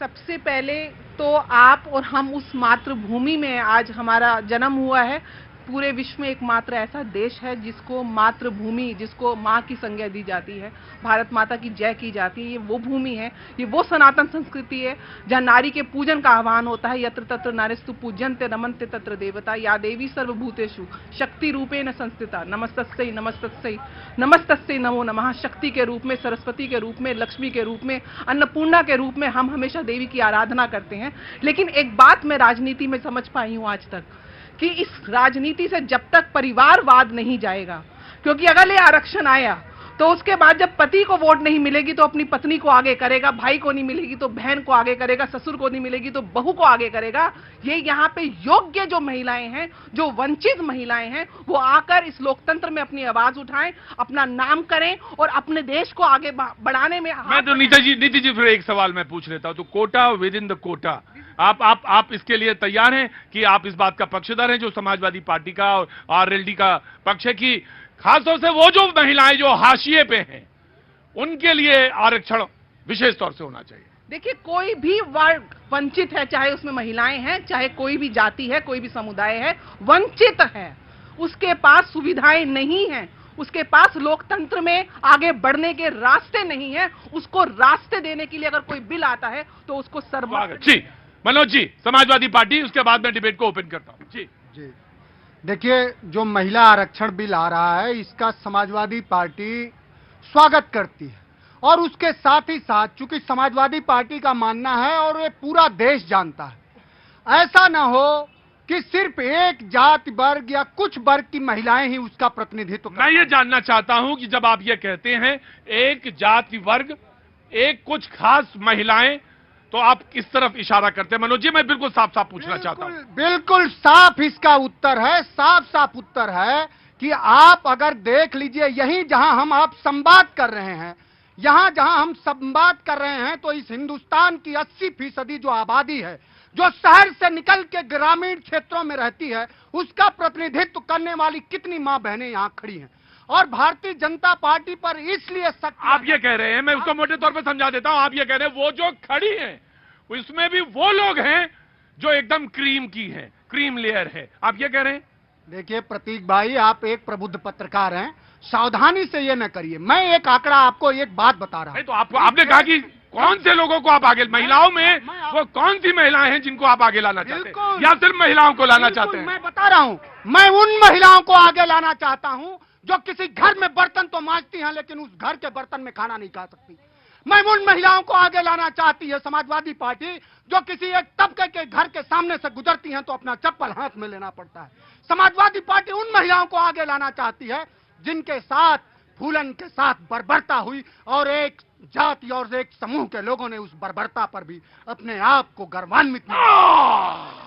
सबसे पहले तो आप और हम उस मातृभूमि में आज हमारा जन्म हुआ है। पूरे विश्व में एकमात्र ऐसा देश है जिसको मातृभूमि, जिसको माँ की संज्ञा दी जाती है, भारत माता की जय की जाती है। ये वो भूमि है, ये वो सनातन संस्कृति है जहाँ नारी के पूजन का आह्वान होता है। यत्र तत्र नारीस्तु पूज्यन्ते रमन्ते तत्र देवता, या देवी सर्वभूतेषु शक्ति रूपेण संस्थिता, नमस्तस्यै नमस्तस्यै नमस्तस्यै नमो नमः। शक्ति के रूप में, सरस्वती के रूप में, लक्ष्मी के रूप में, अन्नपूर्णा के रूप में हम हमेशा देवी की आराधना करते हैं। लेकिन एक बात मैं राजनीति में समझ पाई हूं आज तक, कि इस राजनीति से जब तक परिवारवाद नहीं जाएगा, क्योंकि अगर ये आरक्षण आया तो उसके बाद जब पति को वोट नहीं मिलेगी तो अपनी पत्नी को आगे करेगा, भाई को नहीं मिलेगी तो बहन को आगे करेगा, ससुर को नहीं मिलेगी तो बहू को आगे करेगा। ये यहाँ पे योग्य जो महिलाएं हैं, जो वंचित महिलाएं हैं, वो आकर इस लोकतंत्र में अपनी आवाज उठाएं, अपना नाम करें और अपने देश को आगे बढ़ाने में। मैं तो नीति जी फिर एक सवाल मैं पूछ लेता हूं, तो quota within the quota, आप इसके लिए तैयार हैं कि आप इस बात का पक्षधर हैं जो समाजवादी पार्टी का और आरएलडी का पक्ष है कि खासतौर से वो जो महिलाएं जो हाशिए पे हैं उनके लिए आरक्षण विशेष तौर से होना चाहिए? देखिए, कोई भी वर्ग वंचित है, चाहे उसमें महिलाएं हैं, चाहे कोई भी जाति है, कोई भी समुदाय है, वंचित है। उसके पास सुविधाएं नहीं हैं, उसके पास लोकतंत्र में आगे बढ़ने के रास्ते नहीं है। उसको रास्ते देने के लिए अगर कोई बिल आता है तो उसको सर्वोच्च। जी मनोज जी, समाजवादी पार्टी, उसके बाद मैं डिबेट को ओपन करता हूं। जी जी, देखिए, जो महिला आरक्षण बिल आ रहा है इसका समाजवादी पार्टी स्वागत करती है, और उसके साथ ही साथ चूंकि समाजवादी पार्टी का मानना है और ये पूरा देश जानता है, ऐसा ना हो कि सिर्फ एक जाति वर्ग या कुछ वर्ग की महिलाएं ही उसका प्रतिनिधित्व। मैं ये जानना चाहता हूं कि जब आप ये कहते हैं एक जाति वर्ग, एक कुछ खास महिलाएं, तो आप किस तरफ इशारा करते हैं? मनोज जी, मैं बिल्कुल साफ साफ पूछना चाहता हूं। बिल्कुल साफ इसका उत्तर है, साफ साफ उत्तर है कि आप अगर देख लीजिए, यहीं जहां हम आप संवाद कर रहे हैं, यहां जहां हम संवाद कर रहे हैं, तो इस हिंदुस्तान की 80% जो आबादी है, जो शहर से निकल के ग्रामीण क्षेत्रों में रहती है, उसका प्रतिनिधित्व करने वाली कितनी मां बहनें यहां खड़ी हैं। और भारतीय जनता पार्टी पर इसलिए शक। आप ये कह रहे हैं, मैं उसको मोटे तौर पर समझा देता हूं, आप ये कह रहे हैं वो जो खड़ी हैं उसमें भी वो लोग हैं जो एकदम क्रीम की हैं, क्रीम लेयर है, आप ये कह रहे हैं? देखिए प्रतीक भाई, आप एक प्रबुद्ध पत्रकार हैं, सावधानी से ये न करिए। मैं एक आंकड़ा आपको एक बात बता रहा हूं। तो आपने कहा कि कौन से लोगों को आप आगे, महिलाओं में वो कौन सी महिलाएं हैं जिनको आप आगे लाना चाहते हैं, या सिर्फ महिलाओं को लाना चाहते हैं? मैं बता रहा हूं, मैं उन महिलाओं को आगे लाना चाहता हूं जो किसी घर में बर्तन तो मांजती हैं लेकिन उस घर के बर्तन में खाना नहीं खा सकती। मैं उन महिलाओं को आगे लाना चाहती है समाजवादी पार्टी जो किसी एक तबके के घर के सामने से गुजरती हैं तो अपना चप्पल हाथ में लेना पड़ता है। समाजवादी पार्टी उन महिलाओं को आगे लाना चाहती है जिनके साथ फूलन के साथ बर्बरता हुई और एक जाति और एक समूह के लोगों ने उस बर्बरता पर भी अपने आप को गर्वान्वित किया।